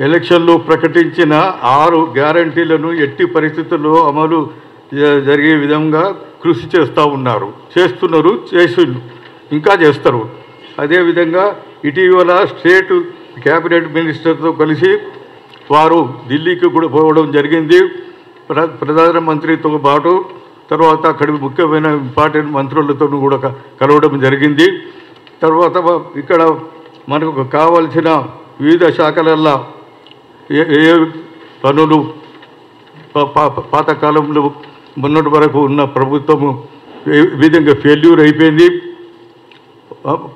ఎలక్షన్లో ప్రకటించిన 6 గ్యారంటీలను ఎట్టి పరిస్థితుల్లో అమలు జరిగే విధంగా కృషి చేస్తున్నారు, ఇంకా చేస్తారు. అదేవిధంగా ఇటీవల స్టేట్ క్యాబినెట్ మినిస్టర్తో కలిసి వారు ఢిల్లీకి కూడా పోవడం జరిగింది. ప్రధానమంత్రితో పాటు తర్వాత అక్కడి ముఖ్యమైన ఇంపార్టెంట్ మంత్రులతో కూడా కలవడం జరిగింది. తర్వాత ఇక్కడ మనకు కావాల్సిన వివిధ శాఖలల్లో ఏ పనులు పాతకాలంలో మొన్నటి వరకు ఉన్న ప్రభుత్వము ఏ విధంగా ఫెయిల్యూర్ అయిపోయింది,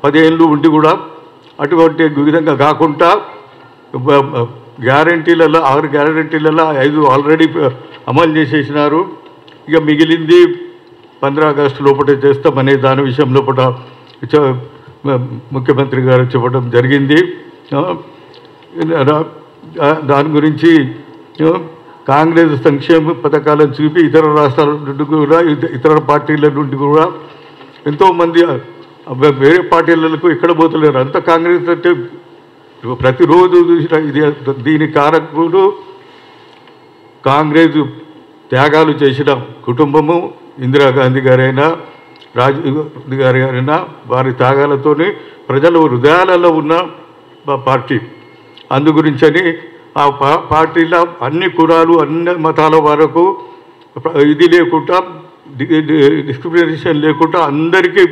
10 ఏళ్ళు ఉండి కూడా అటువంటి విధంగా కాకుండా గ్యారంటీలలో 6 గ్యారంటీలలో 5 ఆల్రెడీ అమలు చేసేసినారు. ఇక మిగిలింది 15 ఆగస్టు లోపల చేస్తామనే దాని విషయం లోపల ముఖ్యమంత్రి గారు చెప్పడం జరిగింది. దాని గురించి కాంగ్రెస్ సంక్షేమ పథకాలను చూపి ఇతర రాష్ట్రాల నుండి కూడా ఇతర పార్టీల నుండి కూడా ఎంతోమంది వేరే పార్టీలకు ఎక్కడ పోతలేరు. అంత కాంగ్రెస్ అంటే ప్రతిరోజు చూసిన దీని కారకుడు కాంగ్రెస్ త్యాగాలు చేసిన కుటుంబము, ఇందిరాగాంధీ గారైనా రాజీవ్ గాంధీ గారైనా వారి త్యాగాలతోనే ప్రజల హృదయాలలో ఉన్న పార్టీ. అందుగురించని ఆ పార్టీలో అన్ని కులాలు అన్ని మతాల వరకు ఇది లేకుండా డిస్క్రిమినేషన్ లేకుండా అందరికీ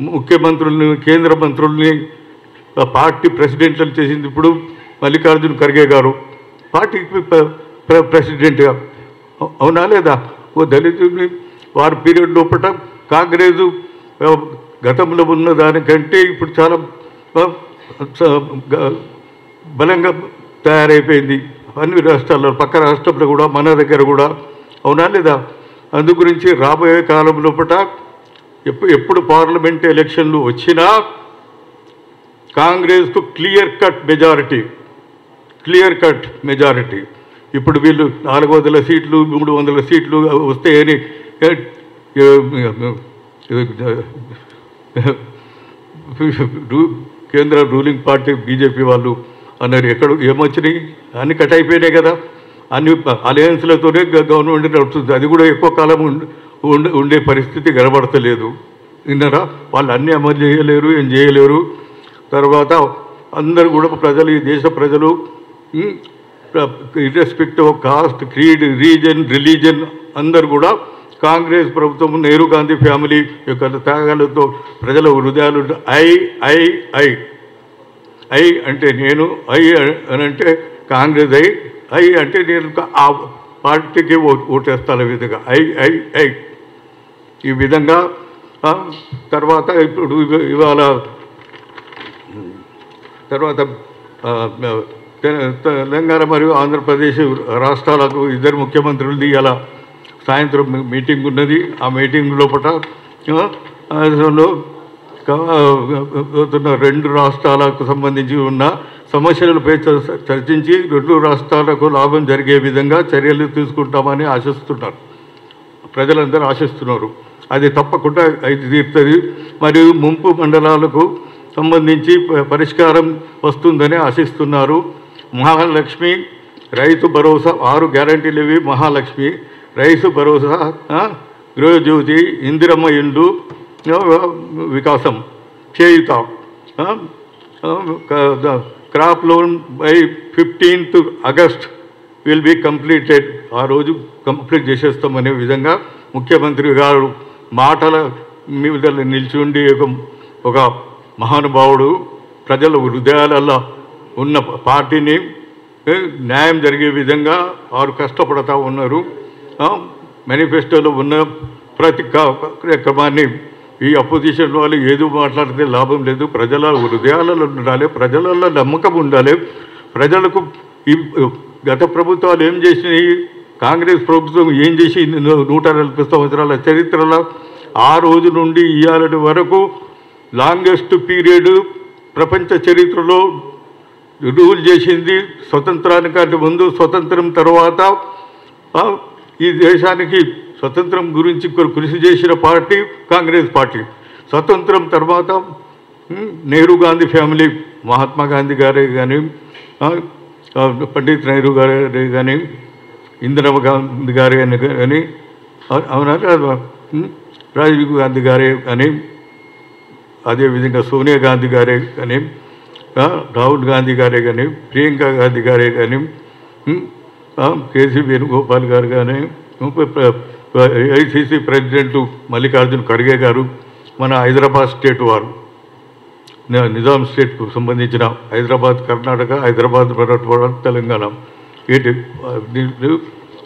ముఖ్యమంత్రుల్ని కేంద్ర మంత్రుల్ని పార్టీ ప్రెసిడెంట్లను చేసింది. ఇప్పుడు మల్లికార్జున ఖర్గే గారు పార్టీకి ప్రెసిడెంట్గా, అవునా లేదా? ఓ దళితుని వారి పీరియడ్ లోపల కాంగ్రెస్ గతంలో ఉన్న దానికంటే ఇప్పుడు చాలా బలంగా తయారైపోయింది అన్ని రాష్ట్రాల్లో, పక్క రాష్ట్రంలో కూడా మన దగ్గర కూడా, అవునా లేదా? అందు గురించి రాబోయే కాలం లోపల ఎప్పుడు పార్లమెంట్ ఎలక్షన్లు వచ్చినా కాంగ్రెస్కు క్లియర్ కట్ మెజారిటీ. ఇప్పుడు వీళ్ళు 400 సీట్లు 300 సీట్లు వస్తాయని కేంద్ర రూలింగ్ పార్టీ బీజేపీ వాళ్ళు అన్నారు. ఎక్కడ ఏమొచ్చినాయి? అన్ని కట్ అయిపోయినాయి కదా. అన్ని అలయన్స్లతోనే గవర్నమెంట్ నడుస్తుంది. అది కూడా ఎక్కువ కాలం ఉండే పరిస్థితి కనబడతలేదు. విన్నారా? వాళ్ళు అన్నీ అమలు చేయలేరు, ఏం చేయలేరు. తర్వాత అందరూ కూడా ప్రజలు, ఈ దేశ ప్రజలు irrespective of cost, creed, reason, religion అందరూ కూడా కాంగ్రెస్ ప్రభుత్వం, నెహ్రూ గాంధీ ఫ్యామిలీ యొక్క త్యాగాలతో ప్రజల హృదయాలు ఐ అంటే నేను, ఐ అని అంటే కాంగ్రెస్, ఐ అంటే నేను ఆ పార్టీకి ఓటేస్తాను. ఈ విధంగా ఐ ఈ విధంగా. తర్వాత ఇప్పుడు ఇవాళ తర్వాత తెలంగాణ మరియు ఆంధ్రప్రదేశ్ రాష్ట్రాలకు 2 ముఖ్యమంత్రులది ఇలా సాయంత్రం మీటింగ్ ఉన్నది. ఆ మీటింగ్ లోపల 2 రాష్ట్రాలకు సంబంధించి ఉన్న సమస్యలపై చర్చించి 2 రాష్ట్రాలకు లాభం జరిగే విధంగా చర్యలు తీసుకుంటామని ఆశిస్తున్నారు, ప్రజలందరూ ఆశిస్తున్నారు. అది తప్పకుండా అయితే తీరుతుంది. మరియు ముంపు మండలాలకు సంబంధించి పరిష్కారం వస్తుందని ఆశిస్తున్నారు. మహాలక్ష్మి, రైతు భరోసా 6 గ్యారంటీలు ఇవి. మహాలక్ష్మి, రైతు భరోసా, గృహజ్యోతి, ఇందిరమ్మ ఇండ్లు, వికాసం, చేయుత, crop loan by 15th August will be completed. ఆ రోజు కంప్లీట్ చేసేస్తామనే విధంగా ముఖ్యమంత్రి గారు మాటల మీద నిలిచి ఒక మహానుభావుడు ప్రజల హృదయాలలో ఉన్న పార్టీని న్యాయం జరిగే విధంగా వారు కష్టపడతా ఉన్నారు. మేనిఫెస్టోలో ఉన్న ప్రతి కార్యక్రమాన్ని ఈ అపోజిషన్ వాళ్ళు ఏదో మాట్లాడితే లాభం లేదు. ప్రజల హృదయాలలో ఉండాలి, ప్రజలలో నమ్మకం ఉండాలి. ప్రజలకు ఈ గత ప్రభుత్వాలు ఏం చేసినాయి, కాంగ్రెస్ ప్రభుత్వం ఏం చేసి 140 సంవత్సరాల చరిత్రలో ఆ రోజు నుండి ఇవాళ వరకు లాంగెస్ట్ పీరియడ్ ప్రపంచ చరిత్రలో రూల్ చేసింది. స్వతంత్రానికంటే ముందు, స్వతంత్రం తర్వాత ఈ దేశానికి స్వతంత్రం గురించి కృషి చేసిన పార్టీ కాంగ్రెస్ పార్టీ. స్వతంత్రం తర్వాత నెహ్రూ గాంధీ ఫ్యామిలీ, మహాత్మా గాంధీ గారే కానీ, పండిత్ నెహ్రూ గారు కానీ ఇందిరా గాంధీ గారు కానీ అవునా రాజీవ్ గాంధీ గారే కానీ అదేవిధంగా సోనియా గాంధీ గారే కానీ రాహుల్ గాంధీ గారే కానీ ప్రియాంక గాంధీ గారే కానీ కేసీ వేణుగోపాల్ గారు కానీ ఏఐసిసి ప్రెసిడెంట్ మల్లికార్జున్ ఖర్గే గారు మన హైదరాబాద్ స్టేట్ వారు నిజాం స్టేట్కు సంబంధించిన హైదరాబాద్ కర్ణాటక, హైదరాబాద్ మరాఠవాడ, తెలంగాణ వీటి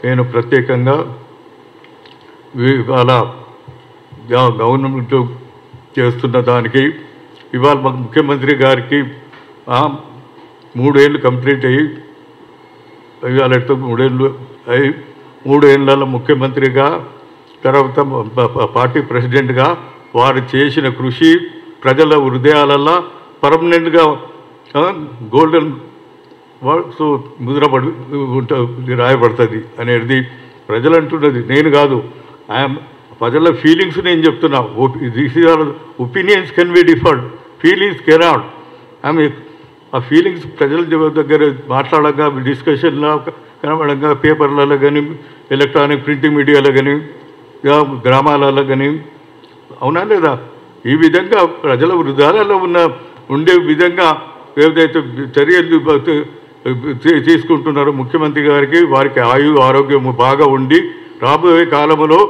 నేను ప్రత్యేకంగా ఇవాళ గవర్నమెంట్ చేస్తున్న దానికి ఇవాళ ముఖ్యమంత్రి గారికి 3 ఏళ్ళు కంప్లీట్ అయ్యి ఇవాళ 3 ఏళ్ళ ముఖ్యమంత్రిగా తర్వాత పార్టీ ప్రెసిడెంట్గా వారు చేసిన కృషి ప్రజల హృదయాలల్లో పర్మనెంట్గా గోల్డెన్ వర్డ్స్ ముద్రపడి ఉంటుంది, రాయబడుతుంది అనేది ప్రజలు అంటున్నది, నేను కాదు. ప్రజల ఫీలింగ్స్ నేను చెప్తున్నా. This is our opinions can be differed, feelings cannot. ఆ ఫీలింగ్స్ ప్రజల దగ్గర మాట్లాడగా డిస్కషన్లో కనబడంగా పేపర్లలో కానీ ఎలక్ట్రానిక్ ప్రింటింగ్ మీడియాలో కానీ గ్రామాలలో కానీ అవునా లేదా ఈ విధంగా ప్రజల హృదయాలలో ఉండే విధంగా ఏదైతే చర్యలు తీసుకుంటున్నారో ముఖ్యమంత్రి గారికి వారికి ఆరోగ్యం బాగా ఉండి రాబోయే కాలంలో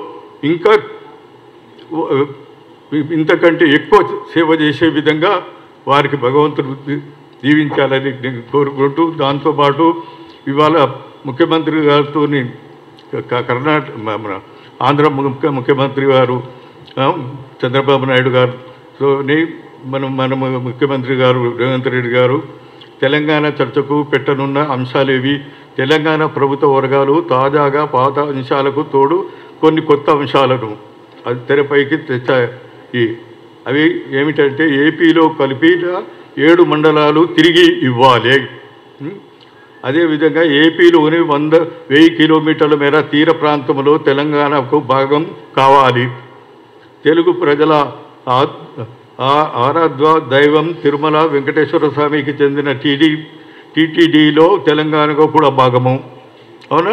ఇంకా ఇంతకంటే ఎక్కువ సేవ చేసే విధంగా వారికి భగవంతుడు దీవించాలని నేను కోరుకుంటూ దాంతోపాటు ఇవాళ ముఖ్యమంత్రి గారితో కర్ణాటక మన ఆంధ్ర ముఖ్యమంత్రి గారు చంద్రబాబు నాయుడు గారితో మన ముఖ్యమంత్రి గారు రేవంత్ రెడ్డి గారు తెలంగాణ చర్చకు పెట్టనున్న అంశాలేవి, తెలంగాణ ప్రభుత్వ వర్గాలు తాజాగా పాత అంశాలకు తోడు కొన్ని కొత్త అంశాలను అది తెరపైకి తెచ్చాయి. అవి ఏమిటంటే ఏపీలో కలిపిన 7 మండలాలు తిరిగి ఇవ్వాలి, అదేవిధంగా ఏపీలోని 1000 కిలోమీటర్ల మేర తీర ప్రాంతంలో తెలంగాణకు భాగం కావాలి, తెలుగు ప్రజల ఆరాధ్య దైవం తిరుమల వెంకటేశ్వర స్వామికి చెందిన టీటీడీలో తెలంగాణకు కూడా భాగము. అవునా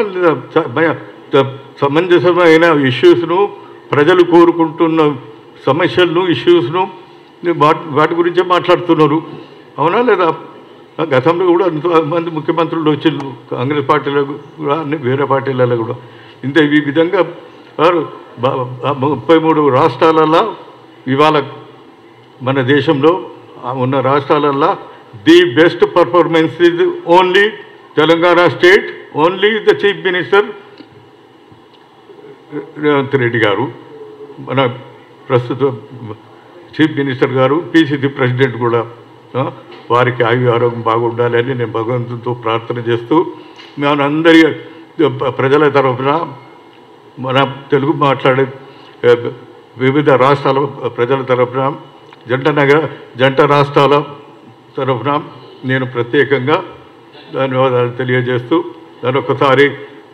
సమంజసమైన ఇష్యూస్ను ప్రజలు కోరుకుంటున్న సమస్యలను ఇష్యూస్ను వాటి గురించే మాట్లాడుతున్నారు. అవునా లేదా గతంలో కూడా ఎంతమంది ముఖ్యమంత్రులు వచ్చిండ్రు, కాంగ్రెస్ పార్టీలో కూడా అన్ని వేరే పార్టీలలో కూడా. ఈ విధంగా 33 రాష్ట్రాలలో ఇవాళ మన దేశంలో ఉన్న రాష్ట్రాలల్లో the best performance is only Telangana state, only the chief minister Revanth Reddy గారు, మన ప్రస్తుత చీఫ్ మినిస్టర్ గారు, పిసిసి ప్రెసిడెంట్ కూడా వారికి ఆరోగ్యం బాగుండాలని నేను భగవంతునితో ప్రార్థన చేస్తూ మనందరి ప్రజల తరఫున మన తెలుగు మాట్లాడే వివిధ రాష్ట్రాల ప్రజల తరఫున జంట రాష్ట్రాల తరఫున నేను ప్రత్యేకంగా ధన్యవాదాలు తెలియజేస్తూ మరొకసారి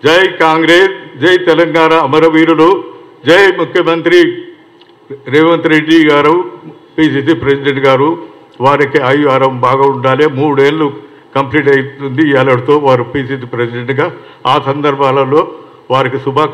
జై కాంగ్రెస్, జై తెలంగాణ అమరవీరులు, జై ముఖ్యమంత్రి రేవంత్ రెడ్డి గారు, పిసిసి ప్రెసిడెంట్ గారు, వారికి ఆరోగ్యం బాగా ఉండాలి. 3 ఏళ్ళు కంప్లీట్ అవుతుంది ఇవాళతో వారు పిసిసి ప్రెసిడెంట్గా. ఆ సందర్భాలలో వారికి